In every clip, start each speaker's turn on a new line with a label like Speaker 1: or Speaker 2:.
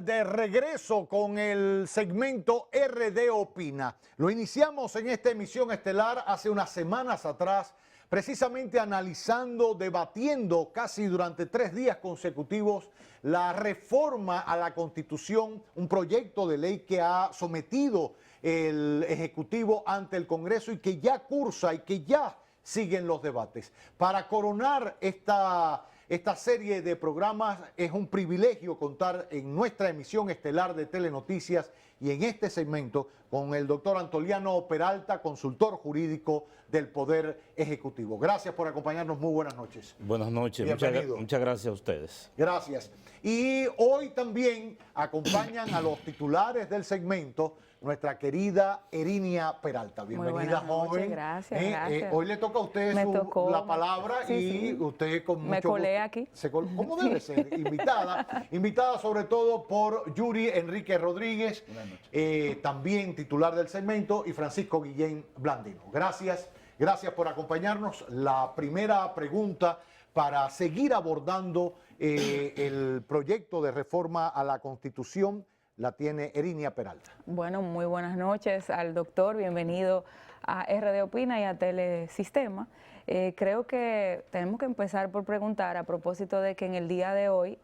Speaker 1: de regreso con el segmento RD Opina. Lo iniciamos en esta emisión estelar hace unas semanas atrás, precisamente analizando, debatiendo casi durante 3 días consecutivos la reforma a la Constitución, un proyecto de ley que ha sometido el Ejecutivo ante el Congreso y que ya cursa y que ya siguen los debates. Para coronar esta serie de programas es un privilegio contar en nuestra emisión estelar de Telenoticias y en este segmento con el doctor Antoliano Peralta, consultor jurídico del Poder Ejecutivo. Gracias por acompañarnos, muy buenas noches.
Speaker 2: Buenas noches, muchas gracias a ustedes.
Speaker 1: Gracias. Y hoy también acompañan a los titulares del segmento nuestra querida Erinia Peralta. Bienvenida, joven.
Speaker 3: Gracias, gracias.
Speaker 1: Hoy le toca a usted la palabra y usted con mucho
Speaker 3: me colé
Speaker 1: gusto,
Speaker 3: aquí.
Speaker 1: ¿Cómo debe ser? Invitada sobre todo por Yuri Enrique Rodríguez, también titular del segmento, y Francisco Guillén Blandino. Gracias por acompañarnos. La primera pregunta para seguir abordando el proyecto de reforma a la Constitución la tiene Erinia Peralta.
Speaker 3: Bueno, muy buenas noches al doctor, bienvenido a RD Opina y a Telesistema. Creo que tenemos que empezar por preguntar a propósito de que en el día de hoy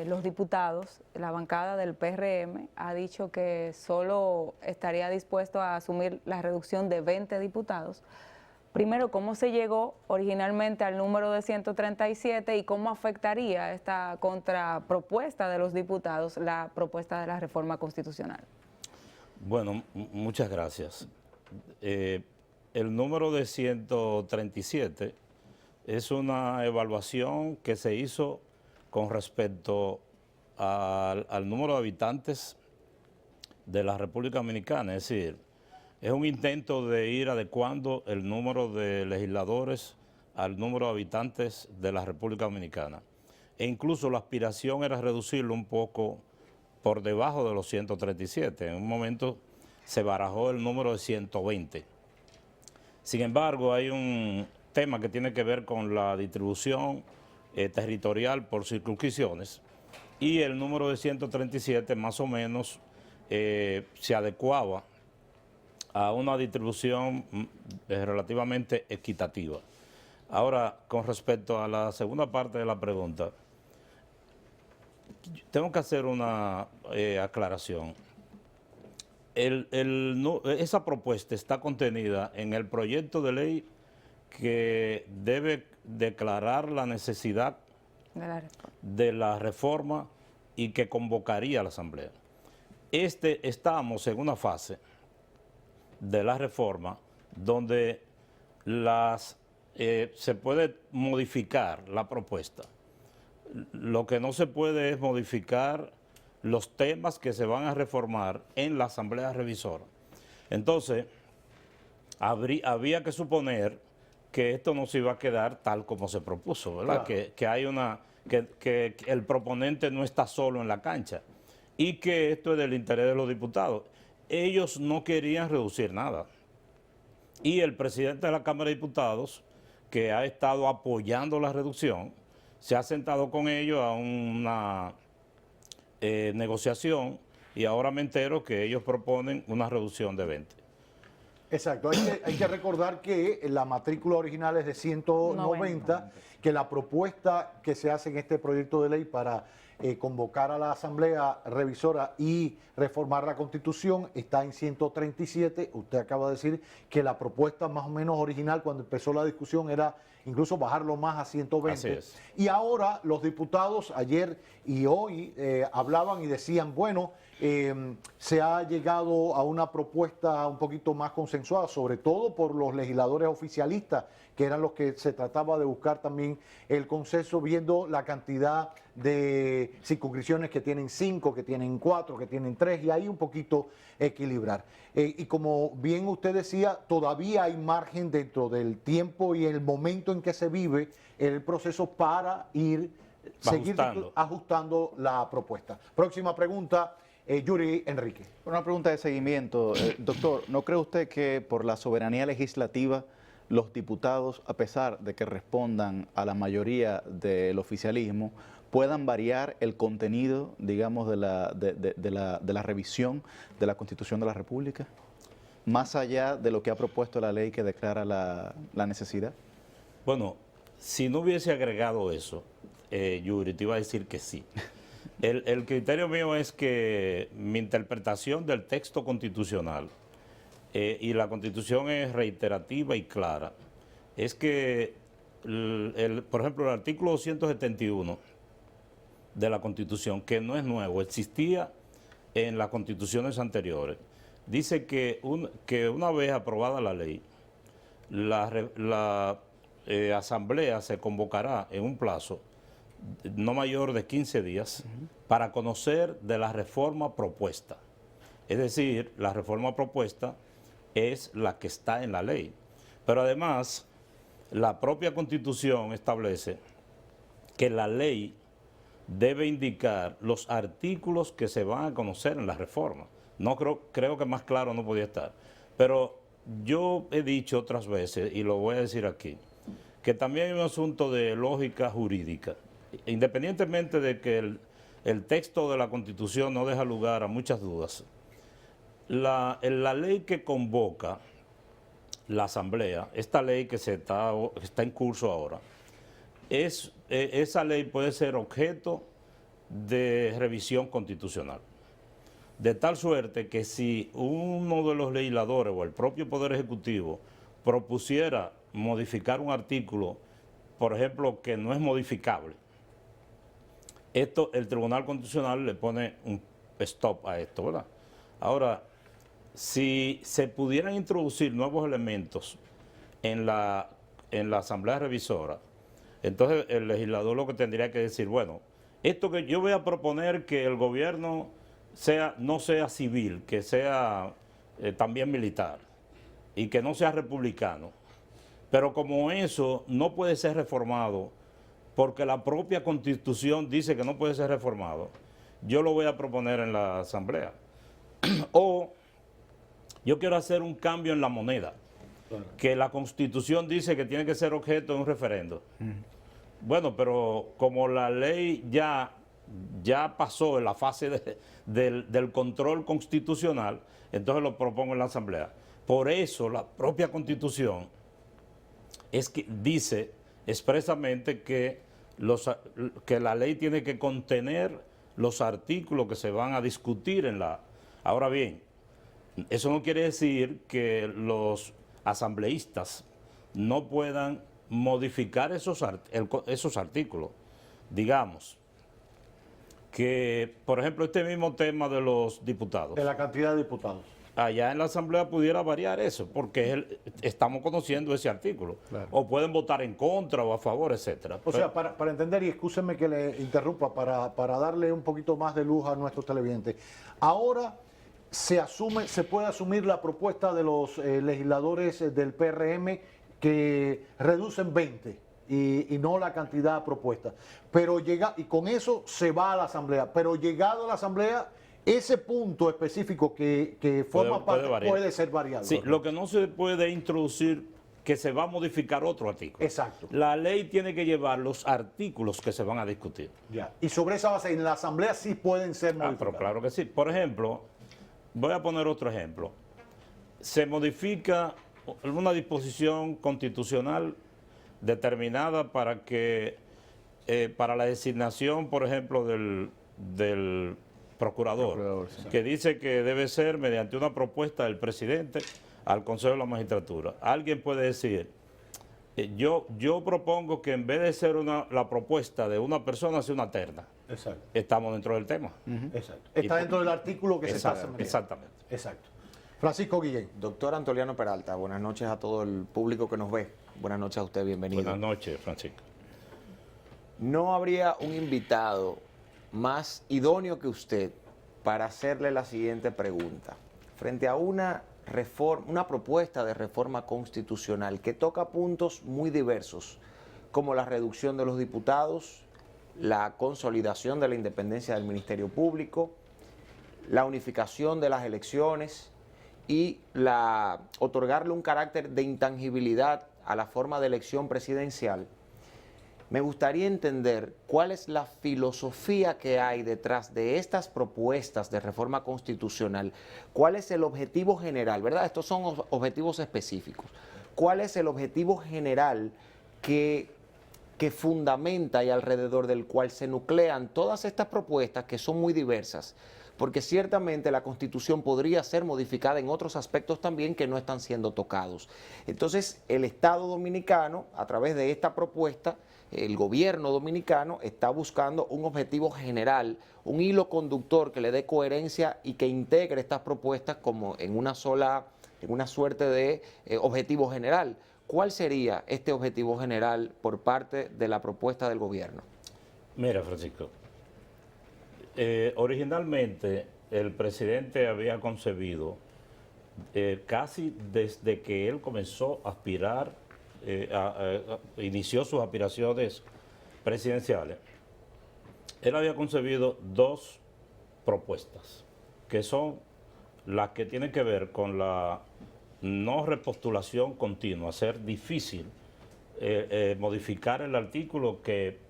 Speaker 3: los diputados, la bancada del PRM ha dicho que solo estaría dispuesto a asumir la reducción de 20 diputados. Primero, ¿cómo se llegó originalmente al número de 137 y cómo afectaría esta contrapropuesta de los diputados la propuesta de la reforma constitucional?
Speaker 2: Bueno, muchas gracias. El número de 137 es una evaluación que se hizo con respecto al número de habitantes de la República Dominicana, es decir, es un intento de ir adecuando el número de legisladores al número de habitantes de la República Dominicana. E incluso la aspiración era reducirlo un poco por debajo de los 137. En un momento se barajó el número de 120. Sin embargo, hay un tema que tiene que ver con la distribución territorial por circunscripciones y el número de 137 más o menos se adecuaba a una distribución relativamente equitativa. Ahora, con respecto a la segunda parte de la pregunta, tengo que hacer una aclaración. Esa propuesta está contenida en el proyecto de ley que debe declarar la necesidad de la reforma y que convocaría a la Asamblea. Estamos en una fase de la reforma donde se puede modificar la propuesta. Lo que no se puede es modificar los temas que se van a reformar en la Asamblea Revisora. Entonces, había que suponer que esto no se iba a quedar tal como se propuso, ¿verdad? Claro. Que el proponente no está solo en la cancha y que esto es del interés de los diputados. Ellos no querían reducir nada. Y el presidente de la Cámara de Diputados, que ha estado apoyando la reducción, se ha sentado con ellos a una negociación y ahora me entero que ellos proponen una reducción de 20.
Speaker 1: Exacto, hay que recordar que la matrícula original es de 190, que la propuesta que se hace en este proyecto de ley para convocar a la Asamblea Revisora y reformar la Constitución está en 137. Usted acaba de decir que la propuesta más o menos original cuando empezó la discusión era incluso bajarlo más a 120.
Speaker 2: Así es.
Speaker 1: Y ahora los diputados ayer y hoy hablaban y decían, bueno, se ha llegado a una propuesta un poquito más consensuada, sobre todo por los legisladores oficialistas, que eran los que se trataba de buscar también el consenso, viendo la cantidad de circunscripciones que tienen 5, que tienen 4, que tienen 3, y ahí un poquito equilibrar. Y como bien usted decía, todavía hay margen dentro del tiempo y el momento en que se vive el proceso para seguir ajustando la propuesta. Próxima pregunta. Yuri Enrique.
Speaker 4: Una pregunta de seguimiento. Doctor, ¿no cree usted que por la soberanía legislativa los diputados, a pesar de que respondan a la mayoría del oficialismo, puedan variar el contenido, digamos, de la revisión de la Constitución de la República, más allá de lo que ha propuesto la ley que declara la necesidad?
Speaker 2: Bueno, si no hubiese agregado eso, Yuri, te iba a decir que sí. El criterio mío es que mi interpretación del texto constitucional, y la Constitución es reiterativa y clara, es que, por ejemplo, el artículo 271 de la Constitución, que no es nuevo, existía en las constituciones anteriores, dice que una vez aprobada la ley, la Asamblea se convocará en un plazo no mayor de 15 días para conocer de la reforma propuesta. Es decir, la reforma propuesta es la que está en la ley. Pero además, la propia Constitución establece que la ley debe indicar los artículos que se van a conocer en la reforma. No creo que más claro no podía estar. Pero yo he dicho otras veces, y lo voy a decir aquí, que también hay un asunto de lógica jurídica. Independientemente de que el texto de la Constitución no deja lugar a muchas dudas, la ley que convoca la Asamblea, esta ley que está en curso ahora, esa ley puede ser objeto de revisión constitucional. De tal suerte que si uno de los legisladores o el propio Poder Ejecutivo propusiera modificar un artículo, por ejemplo, que no es modificable, el Tribunal Constitucional le pone un stop a esto, ¿verdad? Ahora, si se pudieran introducir nuevos elementos en la Asamblea Revisora, entonces el legislador lo que tendría que decir, bueno, esto que yo voy a proponer que el gobierno no sea civil, que sea también militar y que no sea republicano. Pero como eso no puede ser reformado, porque la propia Constitución dice que no puede ser reformado, yo lo voy a proponer en la Asamblea. O yo quiero hacer un cambio en la moneda, que la Constitución dice que tiene que ser objeto de un referendo. Bueno, pero como la ley ya pasó en la fase del control constitucional, entonces lo propongo en la Asamblea. Por eso la propia Constitución dice expresamente que la ley tiene que contener los artículos que se van a discutir en la... Ahora bien, eso no quiere decir que los asambleístas no puedan modificar esos artículos. Digamos que, por ejemplo, este mismo tema de los diputados.
Speaker 1: De la cantidad de diputados.
Speaker 2: Allá en la Asamblea pudiera variar eso, porque estamos conociendo ese artículo.
Speaker 1: Claro.
Speaker 2: O pueden votar en contra o a favor, etcétera.
Speaker 1: O sea, para entender, y excúsenme que le interrumpa, para darle un poquito más de luz a nuestros televidentes. Ahora se puede asumir la propuesta de los legisladores del PRM que reducen 20 y no la cantidad propuesta. Pero y con eso se va a la Asamblea. Pero llegado a la Asamblea, ese punto específico que forma parte puede ser variado.
Speaker 2: Sí, lo que no se puede introducir que se va a modificar otro artículo.
Speaker 1: Exacto.
Speaker 2: La ley tiene que llevar los artículos que se van a discutir.
Speaker 1: Ya. Y sobre esa base, en la Asamblea sí pueden ser modificados.
Speaker 2: Pero claro que sí. Por ejemplo, voy a poner otro ejemplo. Se modifica una disposición constitucional determinada para la designación, por ejemplo, del procurador, que dice que debe ser mediante una propuesta del presidente al Consejo de la Magistratura. Alguien puede decir, yo propongo que en vez de ser la propuesta de una persona, sea una terna.
Speaker 1: Exacto.
Speaker 2: Estamos dentro del tema.
Speaker 1: Exacto. Está dentro del artículo que se está haciendo.
Speaker 2: Exactamente.
Speaker 1: Exacto. Francisco Guillén.
Speaker 5: Doctor Antoliano Peralta, buenas noches a todo el público que nos ve. Buenas noches a usted, bienvenido.
Speaker 2: Buenas noches, Francisco.
Speaker 5: ¿No habría un invitado más idóneo que usted para hacerle la siguiente pregunta? Frente a una propuesta de reforma constitucional que toca puntos muy diversos, como la reducción de los diputados, la consolidación de la independencia del Ministerio Público, la unificación de las elecciones y otorgarle un carácter de intangibilidad a la forma de elección presidencial, Me gustaría entender cuál es la filosofía que hay detrás de estas propuestas de reforma constitucional, cuál es el objetivo general, ¿verdad? Estos son objetivos específicos. ¿Cuál es el objetivo general que fundamenta y alrededor del cual se nuclean todas estas propuestas que son muy diversas? Porque ciertamente la Constitución podría ser modificada en otros aspectos también que no están siendo tocados. Entonces, el Estado dominicano, a través de esta propuesta, el gobierno dominicano está buscando un objetivo general, un hilo conductor que le dé coherencia y que integre estas propuestas como en una suerte de objetivo general. ¿Cuál sería este objetivo general por parte de la propuesta del gobierno?
Speaker 2: Mira, Francisco, originalmente el presidente había concebido, casi desde que él comenzó a aspirar, inició sus aspiraciones presidenciales, él había concebido dos propuestas, que son las que tienen que ver con la no repostulación continua, hacer difícil modificar el artículo que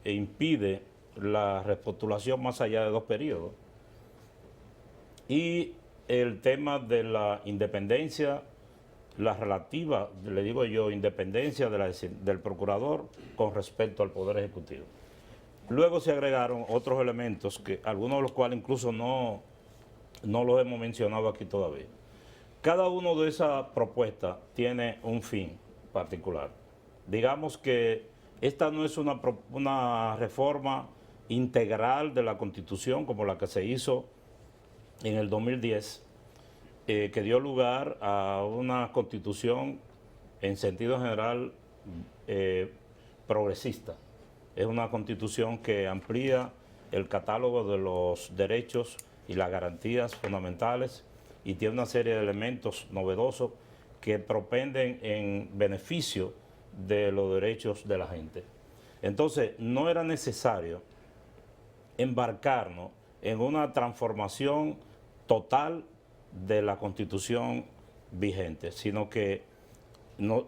Speaker 2: impide la repostulación más allá de 2 periodos, y el tema de la independencia, la relativa, le digo yo, independencia del procurador con respecto al Poder Ejecutivo. Luego se agregaron otros elementos, que algunos de los cuales incluso no los hemos mencionado aquí todavía. Cada uno de esas propuestas tiene un fin particular. Digamos que esta no es una reforma integral de la Constitución como la que se hizo en el 2010, que dio lugar a una Constitución en sentido general progresista. Es una Constitución que amplía el catálogo de los derechos y las garantías fundamentales y tiene una serie de elementos novedosos que propenden en beneficio de los derechos de la gente. Entonces, no era necesario embarcarnos en una transformación total de la Constitución vigente, sino que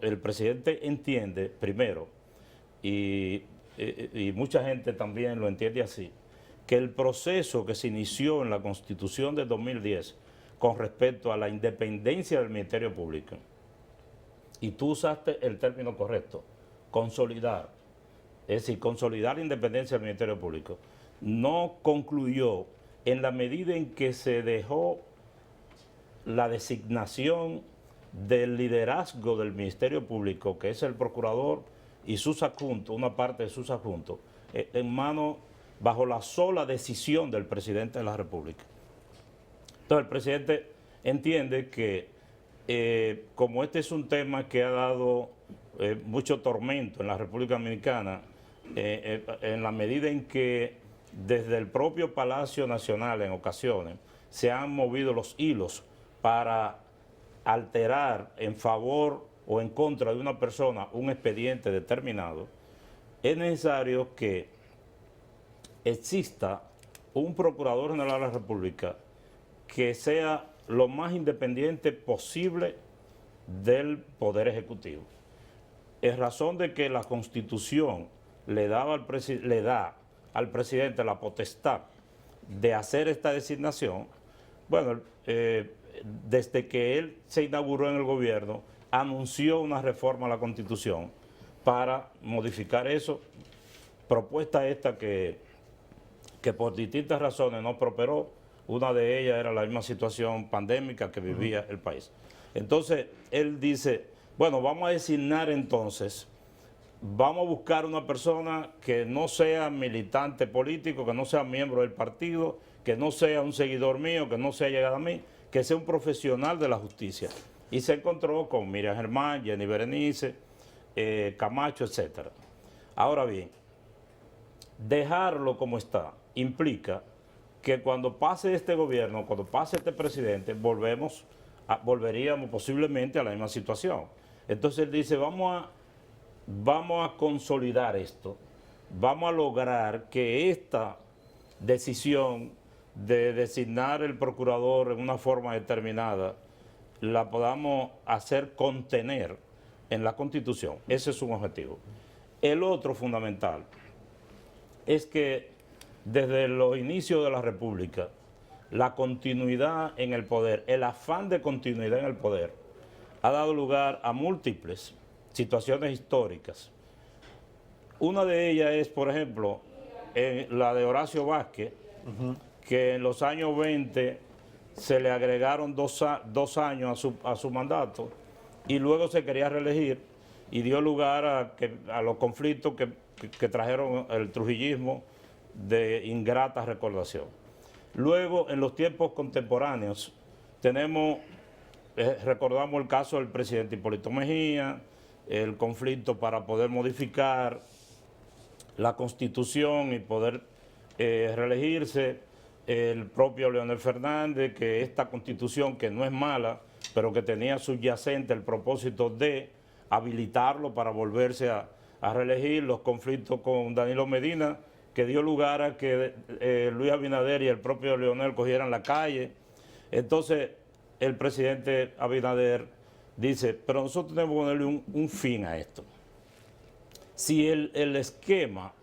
Speaker 2: el presidente entiende, primero, y mucha gente también lo entiende así, que el proceso que se inició en la Constitución de 2010 con respecto a la independencia del Ministerio Público, y tú usaste el término correcto, consolidar, es decir, consolidar la independencia del Ministerio Público, no concluyó en la medida en que se dejó la designación del liderazgo del Ministerio Público, que es el procurador y sus adjuntos, una parte de sus adjuntos, en manos, bajo la sola decisión del presidente de la República. Entonces el presidente entiende que como este es un tema que ha dado mucho tormento en la República Dominicana, en la medida en que desde el propio Palacio Nacional en ocasiones se han movido los hilos para alterar en favor o en contra de una persona un expediente determinado, es necesario que exista un Procurador General de la República que sea lo más independiente posible del Poder Ejecutivo. En razón de que la Constitución le da al presidente la potestad de hacer esta designación, bueno, desde que él se inauguró en el gobierno, anunció una reforma a la Constitución para modificar eso, propuesta esta que por distintas razones no prosperó. Una de ellas era la misma situación pandémica que vivía el país. Entonces, él dice, bueno, vamos a designar entonces, vamos a buscar una persona que no sea militante político, que no sea miembro del partido, que no sea un seguidor mío, que no sea llegado a mí, que sea un profesional de la justicia. Y se encontró con Miriam Germán, Jenny Berenice, Camacho, etc. Ahora bien, dejarlo como está implica que cuando pase este gobierno, cuando pase este presidente, volveríamos posiblemente a la misma situación. Entonces él dice, vamos a consolidar esto, vamos a lograr que esta decisión de designar el procurador en una forma determinada la podamos hacer contener en la Constitución. Ese es un objetivo. El otro fundamental es que desde los inicios de la República, la continuidad en el poder, el afán de continuidad en el poder, ha dado lugar a múltiples situaciones históricas. Una de ellas es, por ejemplo, la de Horacio Vázquez, que en los años 20 se le agregaron dos años a su mandato y luego se quería reelegir y dio lugar a los conflictos que trajeron el trujillismo de ingrata recordación. Luego, en los tiempos contemporáneos, recordamos el caso del presidente Hipólito Mejía, el conflicto para poder modificar la Constitución y poder reelegirse, el propio Leonel Fernández, que esta Constitución, que no es mala, pero que tenía subyacente el propósito de habilitarlo para volverse a reelegir, los conflictos con Danilo Medina, que dio lugar a que Luis Abinader y el propio Leonel cogieran la calle. Entonces, el presidente Abinader dice, pero nosotros tenemos que ponerle un fin a esto. Si el esquema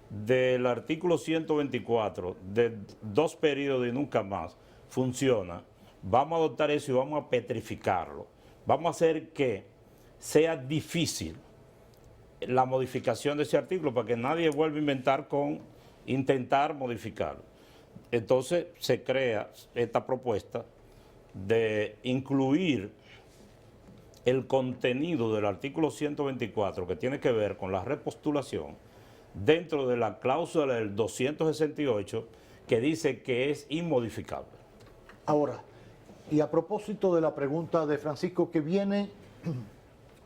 Speaker 2: del artículo 124 de 2 periodos y nunca más funciona, vamos a adoptar eso y vamos a petrificarlo. Vamos a hacer que sea difícil la modificación de ese artículo para que nadie vuelva a inventar con intentar modificarlo. Entonces se crea esta propuesta de incluir el contenido del artículo 124 que tiene que ver con la repostulación dentro de la cláusula del 268 que dice que es inmodificable.
Speaker 1: Ahora, y a propósito de la pregunta de Francisco que viene,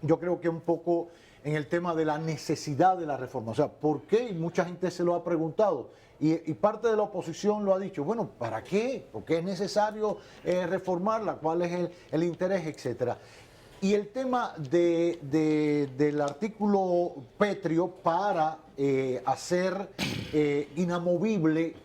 Speaker 1: yo creo que un poco en el tema de la necesidad de la reforma. O sea, ¿por qué? Y mucha gente se lo ha preguntado. Y parte de la oposición lo ha dicho, bueno, ¿para qué? ¿Por qué es necesario reformarla? ¿Cuál es el interés? Etcétera. Y el tema del artículo pétreo para hacer inamovible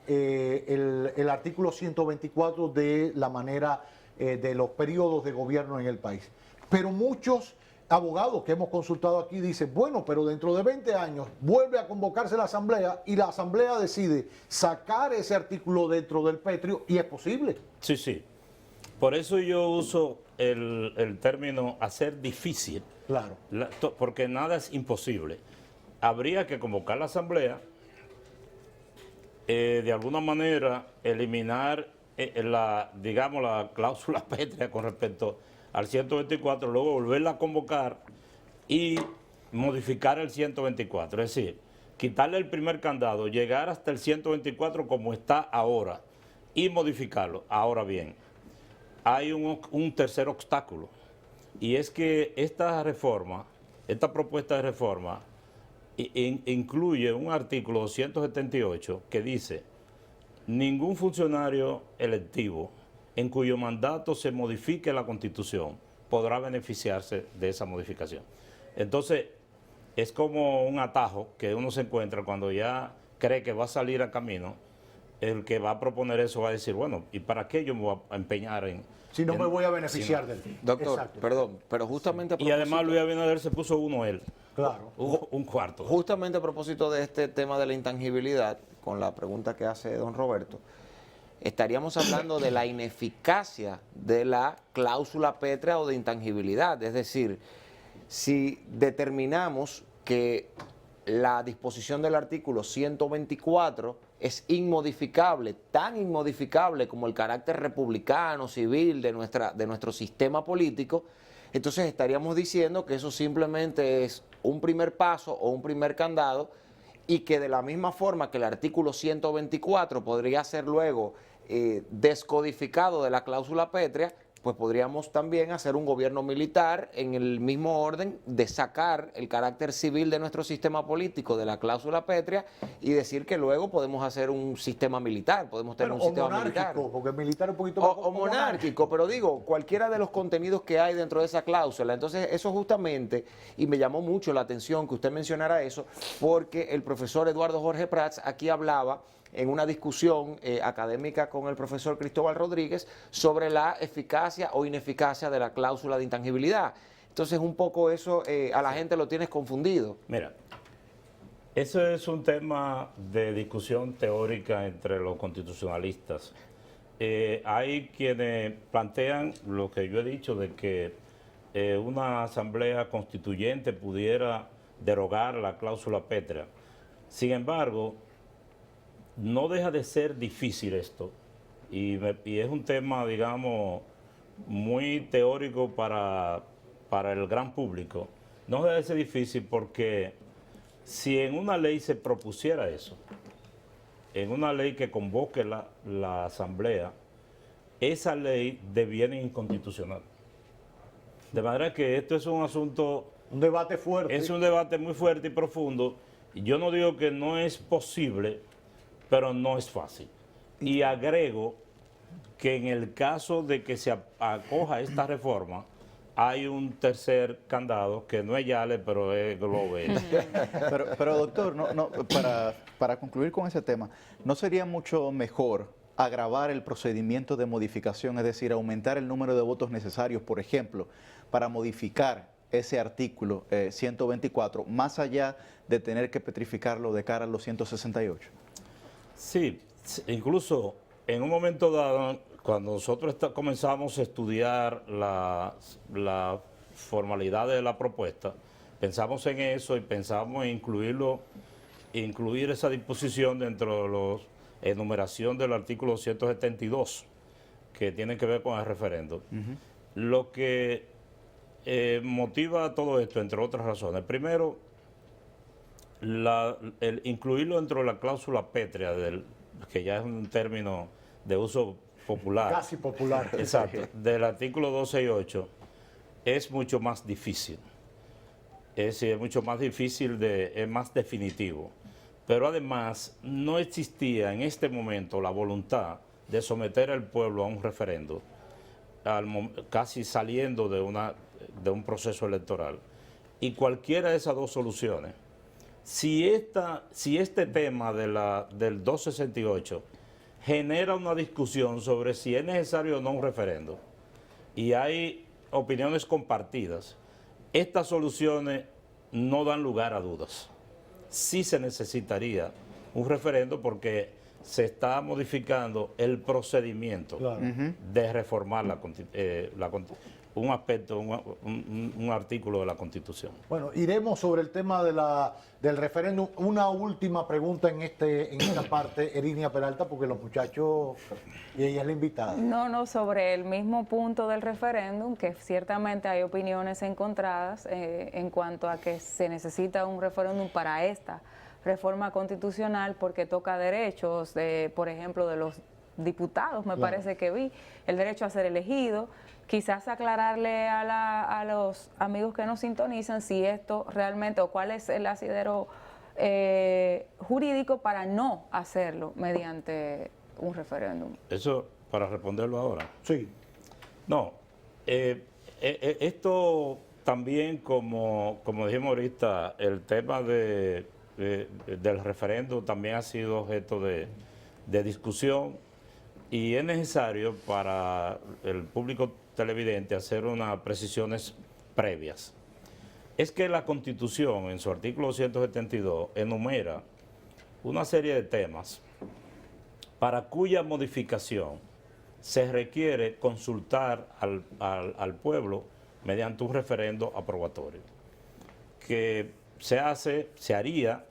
Speaker 1: el artículo 124 de la manera de los periodos de gobierno en el país. Pero muchos abogados que hemos consultado aquí dicen, bueno, pero dentro de 20 años vuelve a convocarse la Asamblea y la Asamblea decide sacar ese artículo dentro del pétreo y es posible.
Speaker 2: Sí, sí. Por eso yo uso el término hacer difícil.
Speaker 1: Claro.
Speaker 2: Porque nada es imposible. Habría que convocar la Asamblea, de alguna manera eliminar la cláusula pétrea con respecto al 124, luego volverla a convocar y modificar el 124. Es decir, quitarle el primer candado, llegar hasta el 124 como está ahora y modificarlo. Ahora bien, hay un tercer obstáculo y es que esta propuesta de reforma incluye un artículo 278 que dice: ningún funcionario electivo en cuyo mandato se modifique la Constitución podrá beneficiarse de esa modificación. Entonces, es como un atajo que uno se encuentra cuando ya cree que va a salir a camino. El que va a proponer eso va a decir, bueno, ¿y para qué yo me voy a empeñar en...?
Speaker 1: Si no me voy a beneficiar de él.
Speaker 5: Doctor,
Speaker 1: Exacto.
Speaker 5: perdón, pero justamente...
Speaker 2: Y además Luis Abinader se puso uno él.
Speaker 1: Claro.
Speaker 2: Un cuarto.
Speaker 5: Justamente a propósito de este tema de la intangibilidad, con la pregunta que hace don Roberto, estaríamos hablando de la ineficacia de la cláusula pétrea o de intangibilidad. Es decir, si determinamos que la disposición del artículo 124 es inmodificable, tan inmodificable como el carácter republicano, civil de nuestro sistema político, entonces estaríamos diciendo que eso simplemente es un primer paso o un primer candado y que de la misma forma que el artículo 124 podría ser luego descodificado de la cláusula pétrea, pues podríamos también hacer un gobierno militar en el mismo orden de sacar el carácter civil de nuestro sistema político de la cláusula pétrea y decir que luego podemos hacer un sistema militar, podemos tener un sistema militar.
Speaker 1: Porque el militar es un poquito más...
Speaker 5: O monárquico, pero digo, cualquiera de los contenidos que hay dentro de esa cláusula. Entonces, eso justamente, y me llamó mucho la atención que usted mencionara eso, porque el profesor Eduardo Jorge Prats aquí hablaba en una discusión académica con el profesor Cristóbal Rodríguez sobre la eficacia o ineficacia de la cláusula de intangibilidad. Entonces, un poco eso a la gente lo tienes confundido.
Speaker 2: Mira, eso es un tema de discusión teórica entre los constitucionalistas. Hay quienes plantean lo que yo he dicho de que una asamblea constituyente pudiera derogar la cláusula pétrea. Sin embargo, no deja de ser difícil esto y es un tema, digamos, muy teórico para el gran público. No deja de ser difícil porque si en una ley se propusiera eso, en una ley que convoque la asamblea, esa ley deviene inconstitucional. De manera que esto es un asunto,
Speaker 1: Un debate fuerte.
Speaker 2: es un debate muy fuerte y profundo. Yo no digo que no es posible, pero no es fácil. Y agrego que en el caso de que se acoja esta reforma, hay un tercer candado que no es Yale, pero es Globe.
Speaker 4: Pero doctor, para concluir con ese tema, ¿no sería mucho mejor agravar el procedimiento de modificación, es decir, aumentar el número de votos necesarios, por ejemplo, para modificar ese artículo 124, más allá de tener que petrificarlo de cara a los 168?
Speaker 2: Sí, incluso en un momento dado, cuando nosotros comenzamos a estudiar la formalidad de la propuesta, pensamos en eso y pensamos en incluir esa disposición dentro de la enumeración del artículo 172, que tiene que ver con el referendo. Lo que motiva todo esto, entre otras razones. Primero, el incluirlo dentro de la cláusula pétrea, que ya es un término de uso popular.
Speaker 1: Casi popular.
Speaker 2: Exacto. Del artículo 268 es mucho más difícil. Es decir, es mucho más difícil, es más definitivo. Pero además no existía en este momento la voluntad de someter al pueblo a un referendo, casi saliendo de un proceso electoral. Y cualquiera de esas dos soluciones, si este tema del 268 genera una discusión sobre si es necesario o no un referendo, y hay opiniones compartidas, estas soluciones no dan lugar a dudas. Sí se necesitaría un referendo porque se está modificando el procedimiento
Speaker 1: Claro.
Speaker 2: de reformar un aspecto, un artículo de la Constitución.
Speaker 1: Bueno, iremos sobre el tema del referéndum. Una última pregunta en esta parte, Erinia Peralta, porque los muchachos, y ella es la invitada.
Speaker 3: No, sobre el mismo punto del referéndum, que ciertamente hay opiniones encontradas en cuanto a que se necesita un referéndum para esta reforma constitucional porque toca derechos, por ejemplo, de los diputados, me parece que vi, el derecho a ser elegido. Quizás aclararle a los amigos que nos sintonizan si esto realmente, o cuál es el asidero jurídico para no hacerlo mediante un referéndum.
Speaker 2: Eso para responderlo ahora.
Speaker 1: Sí.
Speaker 2: No, esto también, como dijimos ahorita, el tema del referendo también ha sido objeto de discusión y es necesario para el público televidente hacer unas precisiones previas. Es que la Constitución, en su artículo 172, enumera una serie de temas para cuya modificación se requiere consultar al pueblo mediante un referendo aprobatorio, que se haría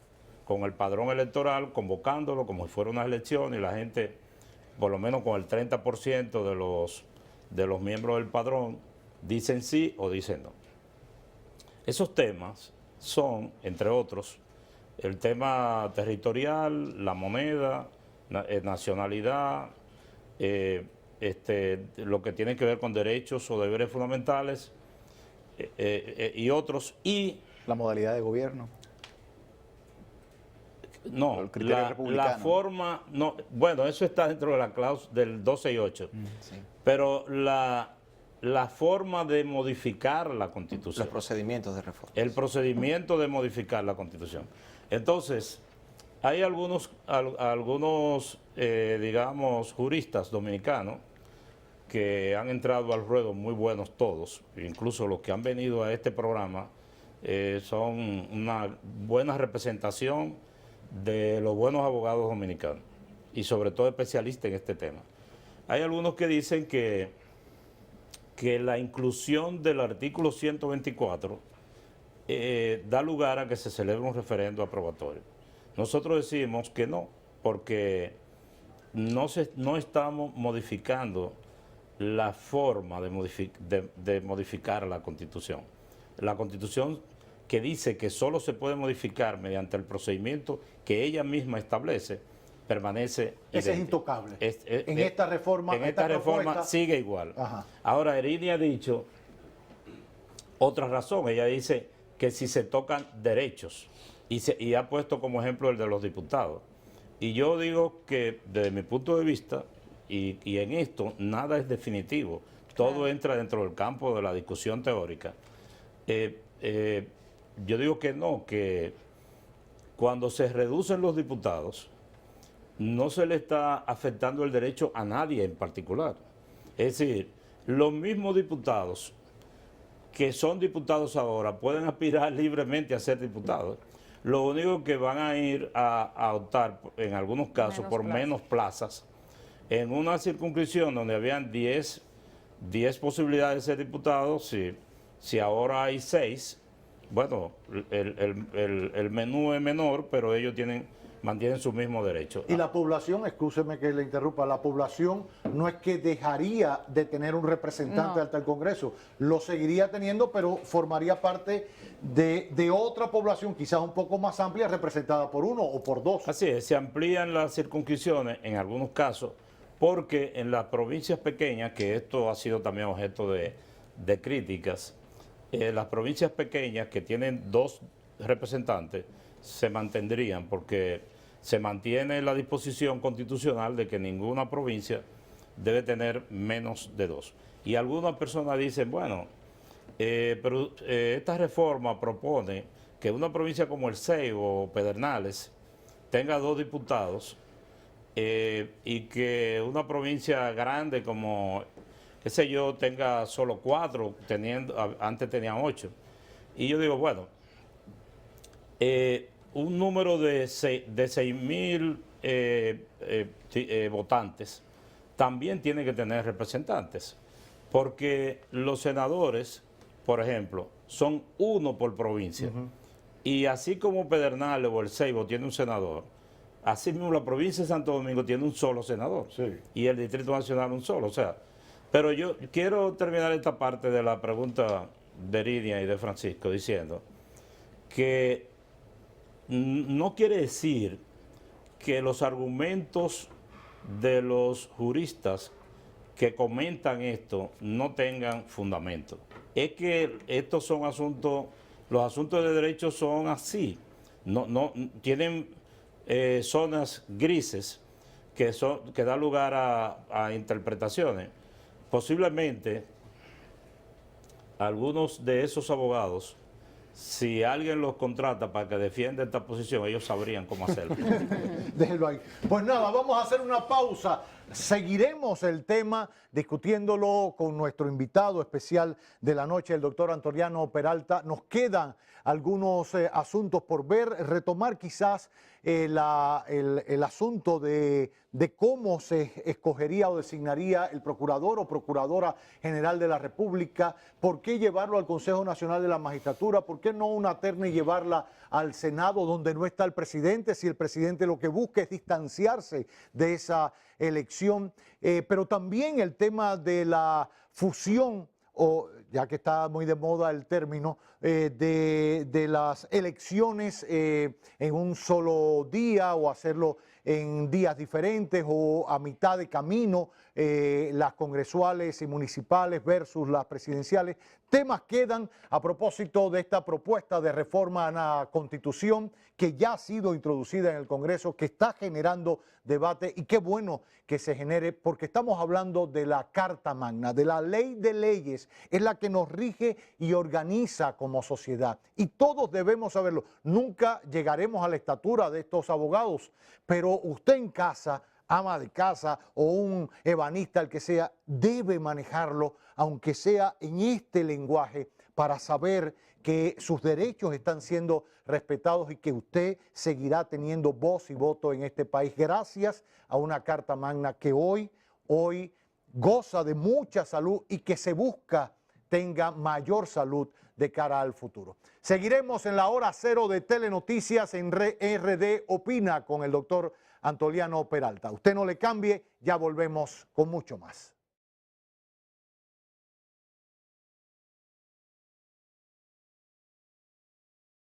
Speaker 2: con el padrón electoral, convocándolo como si fuera una elección y la gente, por lo menos con el 30% de los miembros del padrón, dicen sí o dicen no. Esos temas son, entre otros, el tema territorial, la moneda, nacionalidad, lo que tiene que ver con derechos o deberes fundamentales y otros. Y
Speaker 4: la modalidad de gobierno.
Speaker 2: no,
Speaker 4: el criterio republicano.
Speaker 2: la forma, no, bueno, eso está dentro de la cláusula del 268,
Speaker 5: Sí.
Speaker 2: pero la forma de modificar la Constitución.
Speaker 5: Los procedimientos de reforma.
Speaker 2: El procedimiento de modificar la Constitución. Entonces, hay algunos digamos, juristas dominicanos que han entrado al ruedo muy buenos todos, incluso los que han venido a este programa, son una buena representación de los buenos abogados dominicanos y sobre todo especialistas en este tema. Hay algunos que dicen que la inclusión del artículo 124 da lugar a que se celebre un referendo aprobatorio. Nosotros decimos que no, porque no estamos modificando la forma de modificar la Constitución. La Constitución que dice que solo se puede modificar mediante el procedimiento que ella misma establece, permanece
Speaker 1: Ese es
Speaker 2: idéntico.
Speaker 1: intocable. En esta reforma,
Speaker 2: en esta reforma
Speaker 1: propuesta,
Speaker 2: sigue igual.
Speaker 1: Ajá.
Speaker 2: Ahora, Erini ha dicho otra razón. Ella dice que si se tocan derechos, y ha puesto como ejemplo el de los diputados. Y yo digo que desde mi punto de vista, y en esto nada es definitivo, todo entra dentro del campo de la discusión teórica. Yo digo que no, que cuando se reducen los diputados, no se le está afectando el derecho a nadie en particular. Es decir, los mismos diputados que son diputados ahora pueden aspirar libremente a ser diputados. Lo único que van a ir a optar, en algunos casos, por menos plazas. En una circunscripción donde habían 10 posibilidades de ser diputados, si ahora hay 6, bueno, el menú es menor, pero ellos mantienen su mismo derecho.
Speaker 1: Y la población, excúseme que le interrumpa, la población no es que dejaría de tener un representante ante el Congreso, lo seguiría teniendo, pero formaría parte de otra población, quizás un poco más amplia, representada por uno o por dos.
Speaker 2: Así es, se amplían las circunscripciones en algunos casos, porque en las provincias pequeñas, que esto ha sido también objeto de críticas, las provincias pequeñas que tienen 2 representantes se mantendrían, porque se mantiene la disposición constitucional de que ninguna provincia debe tener menos de 2. Y algunas personas dicen, bueno, pero esta reforma propone que una provincia como El Ceibo o Pedernales tenga 2 diputados y que una provincia grande como, qué sé yo, tenga solo 4, antes tenían 8. Y yo digo, bueno, un número de 6.000 votantes también tiene que tener representantes, porque los senadores, por ejemplo, son 1 por provincia. Y así como Pedernales o El Ceibo tiene un senador, así mismo la provincia de Santo Domingo tiene un solo senador.
Speaker 1: Sí.
Speaker 2: Y el Distrito Nacional un solo. O sea, pero yo quiero terminar esta parte de la pregunta de Iridia y de Francisco diciendo que no quiere decir que los argumentos de los juristas que comentan esto no tengan fundamento. Es que estos son asuntos, los asuntos de derecho son así, no tienen zonas grises que dan lugar a interpretaciones. Posiblemente algunos de esos abogados, si alguien los contrata para que defienda esta posición, ellos sabrían cómo hacerlo.
Speaker 1: Déjelo ahí. Pues nada, vamos a hacer una pausa. Seguiremos el tema discutiéndolo con nuestro invitado especial de la noche, el doctor Antoniano Peralta. Nos quedan algunos asuntos por ver, retomar quizás el asunto de cómo se escogería o designaría el procurador o procuradora general de la República, por qué llevarlo al Consejo Nacional de la Magistratura, por qué no una terna y llevarla al Senado donde no está el presidente, si el presidente lo que busca es distanciarse de esa elección, pero también el tema de la fusión, o ya que está muy de moda el término, de las elecciones en un solo día o hacerlo en días diferentes o a mitad de camino, las congresuales y municipales versus las presidenciales. Temas quedan a propósito de esta propuesta de reforma a la Constitución que ya ha sido introducida en el Congreso, que está generando debate y qué bueno que se genere porque estamos hablando de la Carta Magna, de la ley de leyes, es la que nos rige y organiza como sociedad y todos debemos saberlo. Nunca llegaremos a la estatura de estos abogados, pero usted en casa ama de casa o un ebanista, el que sea, debe manejarlo, aunque sea en este lenguaje, para saber que sus derechos están siendo respetados y que usted seguirá teniendo voz y voto en este país gracias a una Carta Magna que hoy goza de mucha salud y que se busca tenga mayor salud de cara al futuro. Seguiremos en la hora cero de Telenoticias en RD Opina con el doctor Antoliano Peralta. Usted no le cambie, ya volvemos con mucho más.